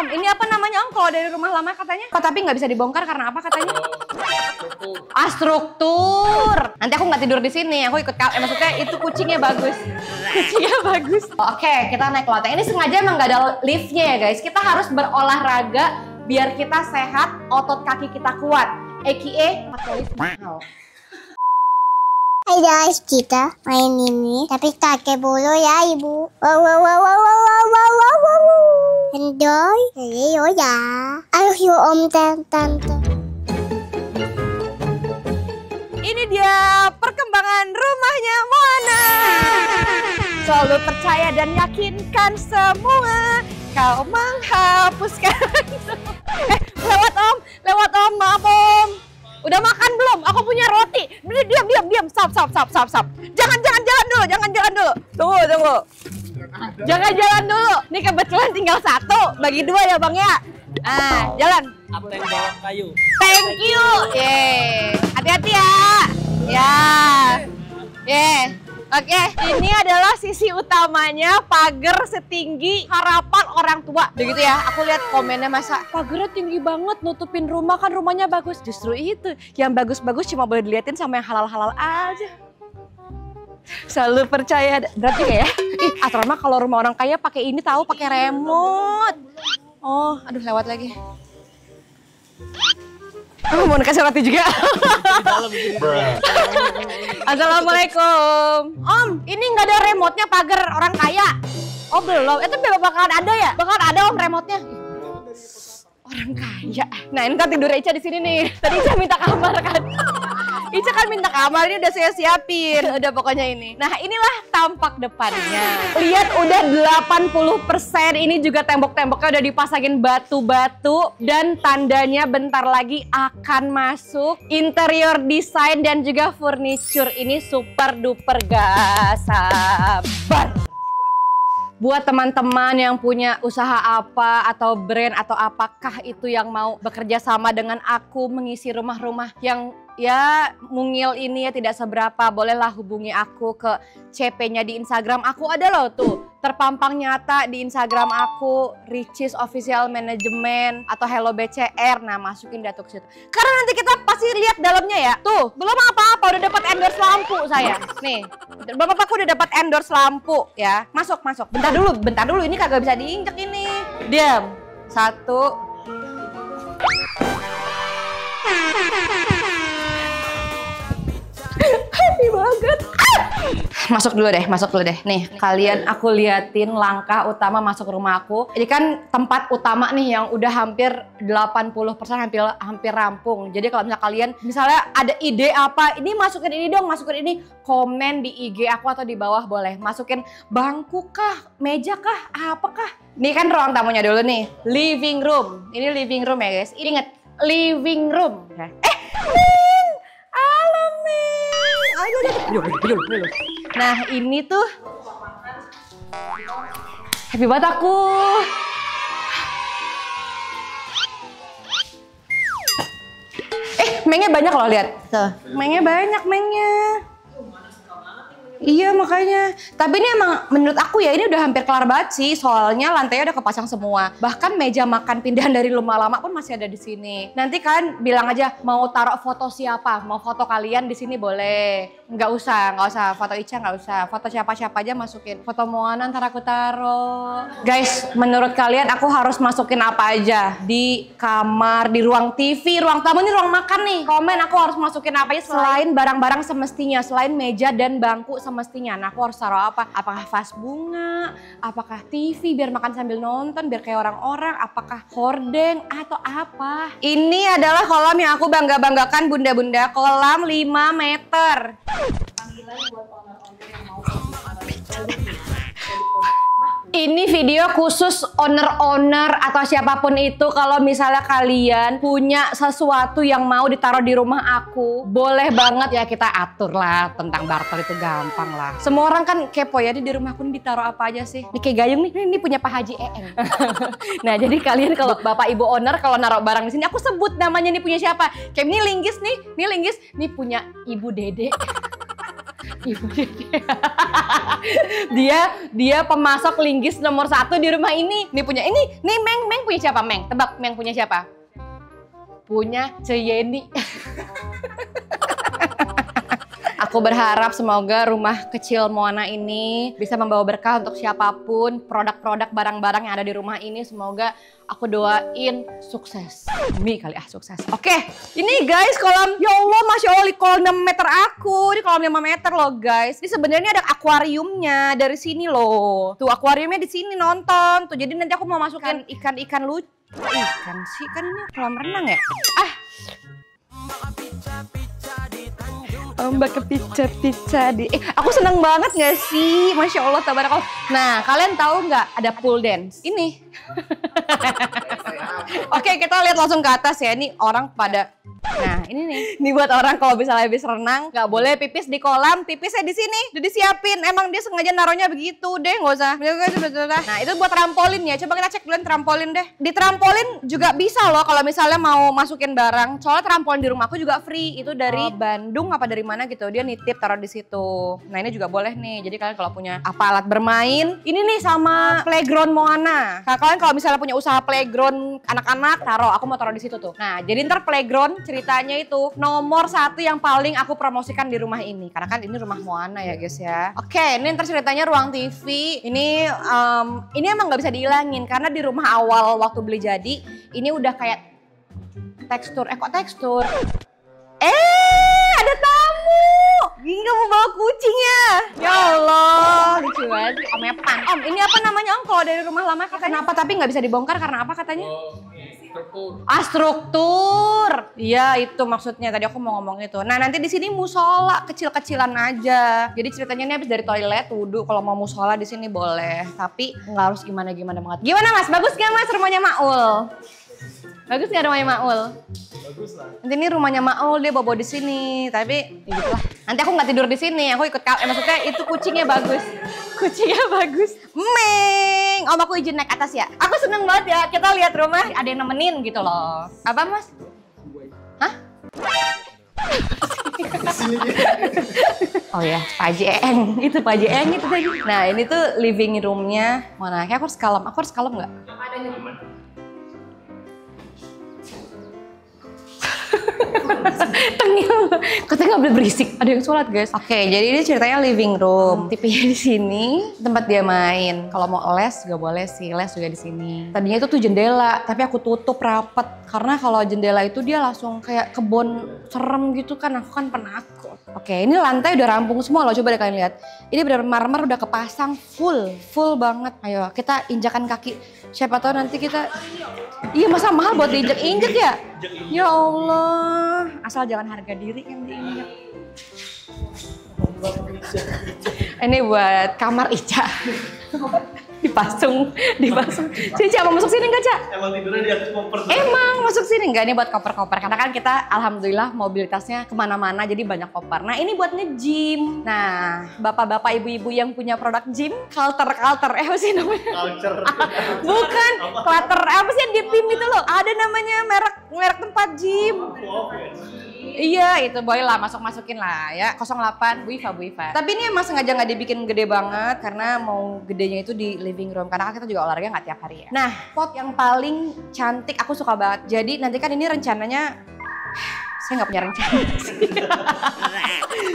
Om, ini apa namanya Om? Kalau dari rumah lama katanya? Kok tapi nggak bisa dibongkar karena apa katanya? Struktur. Nanti aku nggak tidur di sini, aku ikut maksudnya itu kucingnya bagus. Kucingnya bagus. Oke, kita naik ke loteng. Ini sengaja emang nggak ada liftnya ya guys. Kita harus berolahraga biar kita sehat, otot kaki kita kuat. AKA pakai lift mahal. Hai guys, kita main ini tapi pakai bulu ya ibu. Wow wow wow wow wow wow wow wow wow. Enjoy, ayo ya. Ayo om tante. Ini dia perkembangan rumahnya Moana. Selalu percaya dan yakinkan semua. Kau menghapuskan. Lewat om, maaf om. Udah makan belum? Aku punya roti. Diam. Stop. Jangan jalan dulu. Tunggu. Jangan jalan dulu. Ini kebetulan tinggal satu. Bagi dua ya bang ya. Jalan. Apa yang bawa kayu? Thank you. Hati-hati ya. Oke, ini adalah sisi utamanya pagar setinggi harapan orang tua. Begitu ya, aku lihat komennya masa pagarnya tinggi banget nutupin rumah, kan rumahnya bagus. Justru itu, yang bagus-bagus cuma boleh diliatin sama yang halal-halal aja. Selalu percaya, berarti kayak Atrama kalau rumah orang kaya pakai ini tahu, pakai remote. Oh, aduh lewat lagi. Mau dikasih roti juga. Assalamualaikum. Om, ini nggak ada remote-nya pagar orang kaya. Oh belum, itu bakalan ada ya? Bakalan ada om remote-nya. Orang kaya. Nah ini kan tidur Ica di sini nih. Tadi Ica minta kamar kan. Ica kan minta kamar, ini udah saya siapin. Udah pokoknya ini. Nah inilah tampak depannya. Lihat udah 80%. Ini juga tembok-temboknya udah dipasangin batu-batu. Dan tandanya bentar lagi akan masuk interior design dan juga furniture. Ini super duper gak sabar. Buat teman-teman yang punya usaha apa atau brand atau apakah itu yang mau bekerja sama dengan aku mengisi rumah-rumah yang ya mungil ini ya tidak seberapa, bolehlah hubungi aku ke CP-nya di Instagram aku, ada loh tuh terpampang nyata di Instagram aku, Ricis Official Management atau Hello BCR. Nah masukin dah tuh ke situ karena nanti kita pasti lihat dalamnya ya. Tuh belum apa-apa udah dapat endorse lampu saya nih, belum apa-apa aku udah dapat endorse lampu ya. Masuk bentar dulu ini kagak bisa diinjek ini. Diam. 1 happy banget. Masuk dulu deh. Nih, kalian aku liatin langkah utama masuk rumah aku. Ini kan tempat utama nih yang udah hampir 80% hampir rampung. Jadi kalau misalnya kalian ada ide apa, ini masukin ini dong, komen di IG aku atau di bawah boleh. Masukin bangku kah, meja kah, apakah. Ini kan ruang tamunya dulu nih, living room. Ini living room ya guys. Ini inget, living room. Nah ini tuh happy banget aku. Mengnya banyak loh, lihat tuh. Mengnya banyak. Iya makanya. Tapi ini emang menurut aku ya ini udah hampir kelar banget sih. Soalnya lantainya udah kepasang semua. Bahkan meja makan pindahan dari rumah lama pun masih ada di sini. Nanti kan bilang aja mau taruh foto siapa, mau foto kalian di sini boleh. Nggak usah. Foto Ica nggak usah. Foto siapa-siapa aja masukin. Foto Moana ntar aku taruh. Guys, menurut kalian aku harus masukin apa aja di kamar, di ruang TV, ruang tamu, ini ruang makan nih. Komen aku harus masukin apa aja selain barang-barang semestinya, selain meja dan bangku semestinya. Nah aku harus taruh apa? Apakah vas bunga? Apakah TV biar makan sambil nonton biar kayak orang-orang? Apakah hordeng atau apa? Ini adalah kolam yang aku bangga-banggakan bunda-bunda. Kolam 5 meter. Panggilan buat owner-owner yang mau ini video khusus owner-owner atau siapapun itu. Kalau misalnya kalian punya sesuatu yang mau ditaruh di rumah aku, boleh banget ya, kita atur lah. Tentang barter itu gampang lah. Semua orang kan kepo ya, di rumahku ini ditaruh apa aja sih. Ini kayak gayung nih, ini punya Pak Haji Eeng. Nah jadi kalian kalau bapak ibu owner kalau naruh barang di sini, aku sebut namanya, nih punya siapa. Kayak ini linggis nih punya Ibu Dede. Dia pemasok linggis nomor 1 di rumah ini. Nih Meng punya siapa Meng? Tebak Meng punya siapa? Punya Ceyeni. Aku berharap semoga rumah kecil Moana ini bisa membawa berkah untuk siapapun, produk-produk barang-barang yang ada di rumah ini. Semoga aku doain sukses. Sukses. Oke, ini guys kolam, ya Allah Masya Allah, kolam 6 meter aku. Ini kolam 5 meter loh guys. Ini sebenarnya ada akuariumnya dari sini loh. Tuh akuariumnya di sini nonton. Tuh jadi nanti aku mau masukin ikan-ikan lucu. Ikan sih, kan ini kolam renang ya? Ombak kepica-pica di... aku seneng banget gak sih? Masya Allah, tabarakallah. Nah, kalian tahu nggak ada pool dance? Ini. Oke, kita lihat langsung ke atas ya. Ini orang pada... Nah, ini nih. Ini buat orang kalau misalnya habis renang, nggak boleh pipis di kolam, pipisnya di sini. Udah disiapin. Emang dia sengaja naruhnya begitu deh, nggak usah. Nah, itu buat trampolin ya. Coba kita cek dulu trampolin deh. Di trampolin juga bisa loh kalau misalnya mau masukin barang. Soalnya trampolin di rumahku juga free. Itu dari Bandung apa dari mana gitu. Dia nitip taruh di situ. Nah, ini juga boleh nih. Jadi kalian kalau punya alat bermain, ini nih sama playground Moana. Nah, kalian kalau misalnya punya usaha playground anak-anak, taruh. Aku mau taruh di situ tuh. Nah, jadi ntar playground ceritanya itu nomor 1 yang paling aku promosikan di rumah ini. Karena kan ini rumah Moana ya guys ya. Oke, ini ntar ceritanya ruang TV. Ini emang nggak bisa dihilangin. Karena di rumah awal waktu beli jadi, ini udah kayak tekstur. Kok tekstur? Ada tamu. Gini kamu bawa kucingnya. Ya Allah, lucu banget. Om Epan. Om, ini apa namanya Om? Kalau dari rumah lama kenapa tapi nggak bisa dibongkar karena apa katanya? Struktur. Iya, itu maksudnya. Tadi aku mau ngomong itu. Nah, nanti di sini musola kecil-kecilan aja. Jadi ceritanya ini habis dari toilet, wudhu. Kalau mau musola di sini boleh, tapi nggak harus gimana-gimana banget. Gimana Mas? Bagus nggak Mas rumahnya Maul? Bagus nggak rumahnya Maul? Bagus lah. Nanti ini rumahnya Maul, dia bobo di sini. Tapi ya gitu lah. Nanti aku nggak tidur di sini. Aku ikut maksudnya itu kucingnya bagus. Kucingnya bagus. Meng, Om aku izin naik atas ya. Aku seneng banget ya. Kita lihat rumah ada yang nemenin gitu loh. Apa Mas? Hah? Oh ya, Pak Jeng. Itu Pak Jeng itu tadi. Nah, ini tuh living roomnya. Mana? Kayak aku harus kalem nggak? Tengil, katanya nggak boleh berisik. Ada yang sholat guys. Oke, jadi ini ceritanya living room. TV-nya di sini, tempat dia main. Kalau mau les juga boleh sih, les juga di sini. Tadinya itu tuh jendela, tapi aku tutup rapet karena kalau jendela itu dia langsung kayak kebun serem gitu kan. Aku kan penakut. Oke, ini lantai udah rampung semua loh. Coba deh kalian lihat. Ini benar marmer udah kepasang full banget. Ayo kita injakan kaki. Siapa tahu nanti kita. Iya masa mahal buat diinjek-injek ya? Ya Allah, asal jangan harga diri yang diinjek. Ini buat kamar Ica. dipasung. Cica mau masuk sini nggak, Ca? Emang tidurnya di atas koper. Emang masuk sini nggak? Ini buat koper-koper. Karena kan kita alhamdulillah mobilitasnya kemana-mana jadi banyak koper. Nah ini buat nge-gym. Nah bapak-bapak ibu-ibu yang punya produk gym, kalter, apa sih namanya? Culture. Bukan, clutter. Apa sih yang di PIM itu loh? Ada namanya merek tempat gym. Iya itu boleh lah, masukin lah ya. 08 Bu Iva. Tapi ini emang sengaja nggak dibikin gede banget karena mau gedenya itu di living room. Karena kita juga olahraga nggak tiap hari ya. Nah pot yang paling cantik aku suka banget. Jadi nanti kan ini rencananya saya nggak punya rencana sih.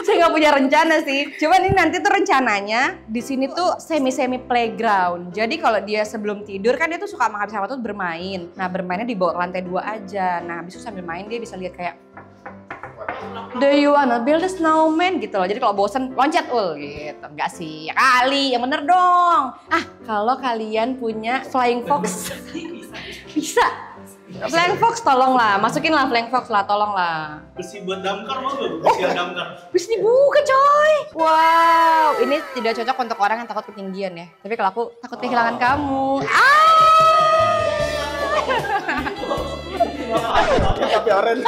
Saya nggak punya rencana sih. Cuman ini nanti tuh rencananya di sini tuh semi playground. Jadi kalau dia sebelum tidur kan dia tuh suka sama tuh bermain. Nah bermainnya di bawah lantai 2 aja. Nah habis itu sambil main dia bisa lihat kayak do you wanna build a snowman gitu loh. Jadi kalau bosen loncat gitu. Enggak sih, ya kali, yang bener dong. Kalau kalian punya flying fox bisa. Flying fox tolonglah, masukin lah flying fox lah, tolonglah. Besi buat damkar mau gak? Besi damkar. Besi dibuka coy. Wow, ini tidak cocok untuk orang yang takut ketinggian ya. Tapi kalau aku takut kehilangan kamu. Tapi orange.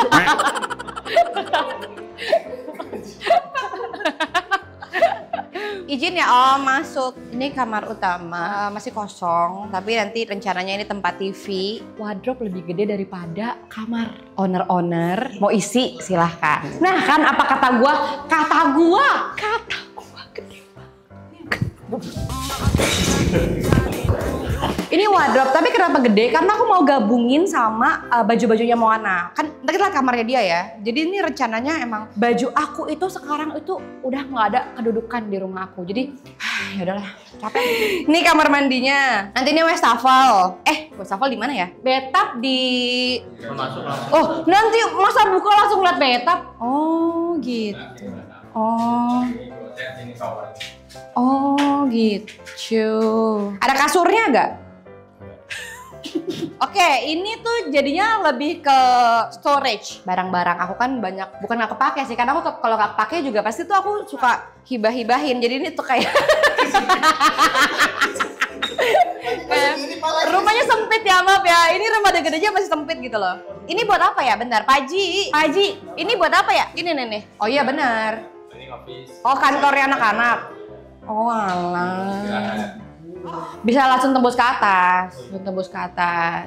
Izin ya Om masuk. Ini kamar utama masih kosong. Tapi nanti rencananya ini tempat TV. Wardrobe lebih gede daripada kamar owner. Mau isi silahkan. Nah kan apa kata gua? wardrobe, tapi kenapa gede? Karena aku mau gabungin sama baju-bajunya Moana. Kan nanti kita lihat kamarnya dia ya. Jadi ini rencananya emang baju aku itu sekarang itu udah nggak ada kedudukan di rumah aku. Jadi ya udahlah, capek. Ini kamar mandinya. Nanti ini wastafel. Wastafel di mana ya? Bathtub di Masuk langsung. Oh, nanti masa buka langsung lihat bathtub? Oh, gitu. Oh gitu. Ada kasurnya nggak? Oke, ini tuh jadinya lebih ke storage barang-barang. Aku kan banyak, bukan nggak kepake sih. Karena aku kalau nggak kepake juga pasti tuh aku suka hibah-hibahin. Jadi ini tuh kayak rumahnya sempit ya, maaf ya. Ini rumah gede-gedenya masih sempit gitu loh. Ini buat apa ya? Bentar, Paji, ini buat apa ya? Ini nih. Oh iya benar. Ini office. Oh, kantornya anak-anak. Oh alah. Bisa langsung tembus ke atas.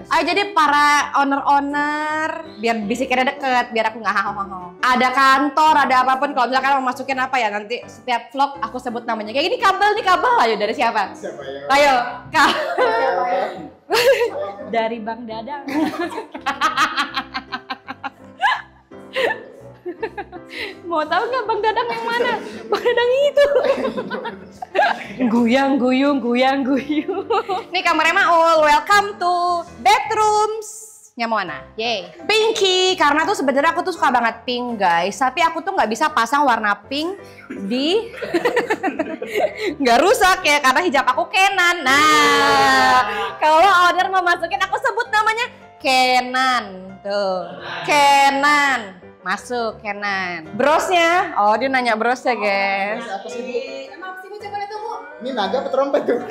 Ayo jadi para owner-owner, biar bisikannya deket, biar aku nggak hao-hao. Ada kantor, ada apapun. Kalau misalkan mau masukin apa ya, nanti setiap vlog aku sebut namanya. Kayak gini kabel nih, kabel. Ayo dari siapa? Siapa yang? Ayo, dari Bang Dadang. Mau tahu nggak Bang Dadang yang mana? Bang Dadang itu. Guyang guyung. Nih kamarnya Maul. Welcome to bedrooms-nya Moana. Yay. Pinky, karena tuh sebenarnya aku tuh suka banget pink guys. Tapi aku tuh nggak bisa pasang warna pink di nggak rusak ya karena hijab aku Kenan. Nah, kalau owner mau masukin aku sebut namanya Kenan. Tuh, Kenan. Masuk Kenan. Brosnya? Oh dia nanya brosnya guys. Apa sih Bu? Emang sih Bu, coba lihat tuh Bu. Ini naga apa trompet tuh?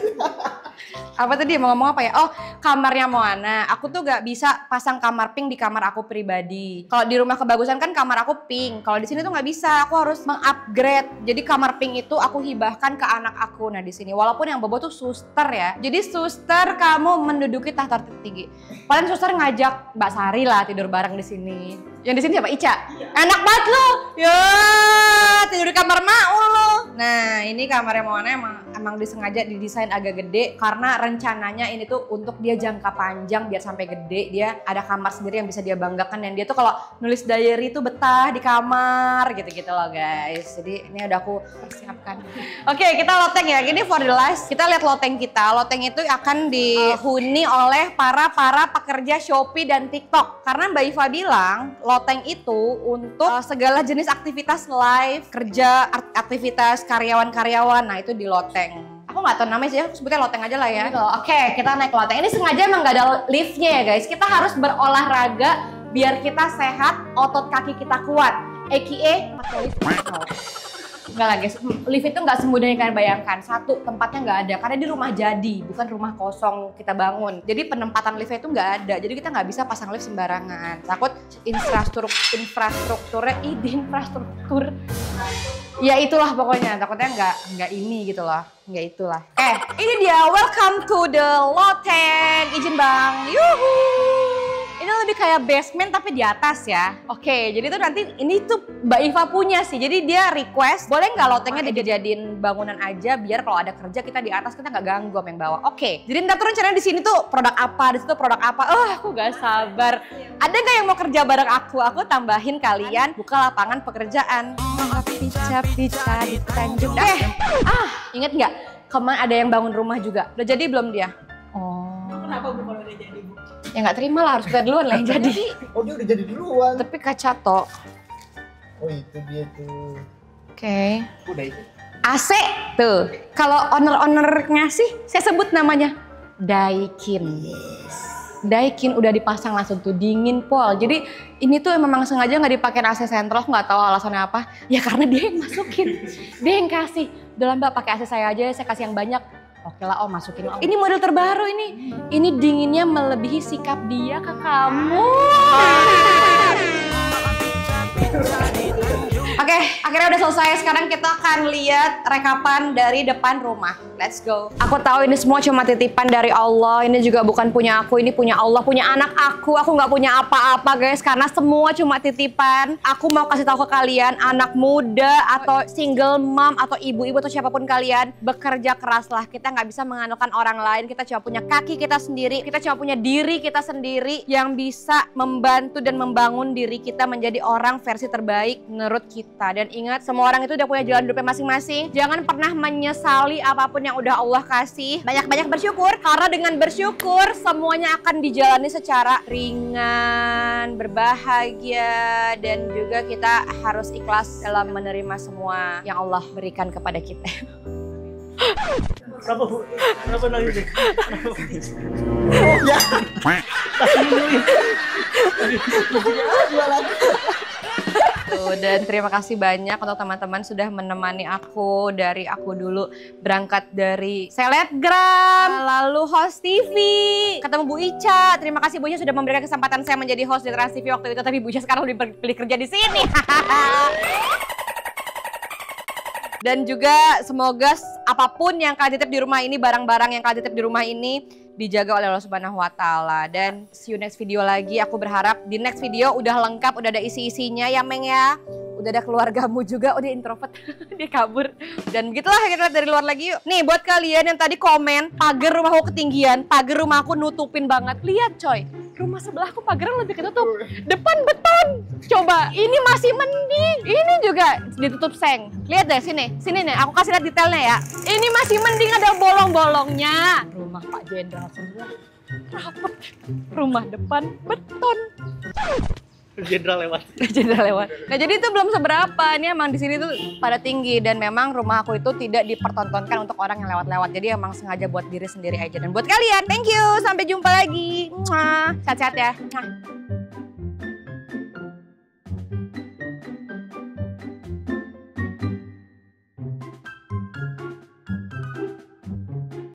Apa tadi mau ngomong apa ya? Oh kamarnya Moana. Aku tuh gak bisa pasang kamar pink di kamar aku pribadi. Kalau di rumah kebagusan kan kamar aku pink. Kalau di sini tuh nggak bisa. Aku harus mengupgrade. Jadi kamar pink itu aku hibahkan ke anak aku. Nah di sini walaupun yang bobo tuh suster ya. Jadi suster kamu menduduki tahta tertinggi. Paling suster ngajak Mbak Sari lah tidur bareng di sini. Yang di sini siapa? Ica. Enak banget lo. Ya tidur di kamar Maul lo. Nah ini kamarnya Moana emang disengaja didesain agak gede karena rencananya ini tuh untuk dia jangka panjang biar sampai gede dia ada kamar sendiri yang bisa dia banggakan dan dia tuh kalau nulis diary tuh betah di kamar gitu-gitu loh guys. Jadi ini udah aku persiapkan. Oke, kita loteng ya. Ini for the last. Kita lihat loteng kita. Loteng itu akan dihuni oleh para pekerja Shopee dan TikTok. Karena Mbak Iva bilang loteng itu untuk segala jenis aktivitas live, kerja, aktivitas karyawan-karyawan. Nah, itu di loteng. Aku nggak tahu namanya sih, aku sebutnya loteng aja lah ya. Oke, kita naik loteng. Ini sengaja emang nggak ada liftnya ya guys. Kita harus berolahraga biar kita sehat, otot kaki kita kuat. A.K.A. pakai lift. Enggak lah guys, lift itu nggak semudah yang kalian bayangkan. Satu, tempatnya nggak ada, karena di rumah jadi, bukan rumah kosong kita bangun. Jadi penempatan liftnya itu nggak ada, jadi kita nggak bisa pasang lift sembarangan. Takut infrastruktur. Ya itulah pokoknya, takutnya nggak ini gitu loh, nggak itulah. Ini dia, welcome to the loteng, izin bang, yuhu. Ini lebih kayak basement tapi di atas ya. Oke, jadi tuh nanti ini tuh Mbak Iva punya sih. Jadi dia request, boleh nggak lotengnya dijadiin bangunan aja biar kalau ada kerja kita di atas kita nggak ganggu sama yang bawah. Oke, jadi ntar tuh rencananya di sini tuh produk apa, di situ produk apa. Aku gak sabar. Ada nggak yang mau kerja bareng aku? Aku tambahin kalian buka lapangan pekerjaan. Pica di Tanjung. Inget nggak? Kemarin ada yang bangun rumah juga. Udah jadi belum dia? Oh. Kenapa Bu kalau udah jadi Bu? Ya nggak terima lah, harus kita duluan lah yang jadi. Oh dia udah jadi duluan. Tapi kaca tok. Oh itu dia tuh. Oke. Udah itu. AC tuh. Kalau owner-ownernya sih, saya sebut namanya Daikin. Daikin udah dipasang langsung tuh, dingin pol. Jadi ini tuh memang sengaja nggak dipakai AC sentral, nggak tahu alasannya apa. Ya karena dia yang masukin, dia yang kasih. Udah lah Mbak pakai AC saya aja, saya kasih yang banyak. Oke lah, masukin lah. Ini model terbaru ini. Ini dinginnya melebihi sikap dia ke kamu. Oke, akhirnya udah selesai. Sekarang kita akan lihat rekapan dari depan rumah. Let's go. Aku tahu ini semua cuma titipan dari Allah. Ini juga bukan punya aku, ini punya Allah, punya anak aku. Aku nggak punya apa-apa guys, karena semua cuma titipan. Aku mau kasih tahu ke kalian, anak muda atau single mom atau ibu-ibu atau siapapun kalian, bekerja keraslah. Kita nggak bisa mengandalkan orang lain. Kita cuma punya kaki kita sendiri. Kita cuma punya diri kita sendiri yang bisa membantu dan membangun diri kita menjadi orang versi terbaik menurut kita. Dan ingat, semua orang itu udah punya jalan hidupnya masing-masing. Jangan pernah menyesali apapun yang udah Allah kasih. Banyak-banyak bersyukur, karena dengan bersyukur semuanya akan dijalani secara ringan, berbahagia, dan juga kita harus ikhlas dalam menerima semua yang Allah berikan kepada kita. Kenapa Bu? Kenapa nangis? Dan terima kasih banyak untuk teman-teman sudah menemani aku dari aku dulu berangkat dari selebgram, lalu host TV, ketemu Bu Ica. Terima kasih Bu Ica sudah memberikan kesempatan saya menjadi host di Trans TV waktu itu, tapi Bu Ica sekarang lebih pilih kerja di sini. Dan juga semoga apapun yang kalian titip di rumah ini, barang-barang yang kalian titip di rumah ini dijaga oleh Allah Subhanahu wa Ta'ala. Dan see you next video lagi. Aku berharap di next video udah lengkap, udah ada isi-isinya ya Meng ya. Udah ada keluargamu juga, udah introvert, dia kabur. Dan begitulah, kita lihat dari luar lagi yuk. Nih buat kalian yang tadi komen, pagar rumahku ketinggian, pagar rumahku nutupin banget. Lihat coy, rumah sebelahku pagarnya lebih ketutup. Depan beton. Coba, ini masih mending. Ini juga ditutup seng. Lihat deh sini, sini nih, aku kasih lihat detailnya ya. Ini masih mending ada bolong-bolongnya. Rumah Pak Jenderal sebelah rapet, rumah depan beton. Jenderal lewat. Jenderal lewat. Nah jadi itu belum seberapa. Ini emang di sini tuh pada tinggi dan memang rumah aku itu tidak dipertontonkan untuk orang yang lewat-lewat. Jadi emang sengaja buat diri sendiri aja. Dan buat kalian, thank you. Sampai jumpa lagi. Sehat-sehat ya.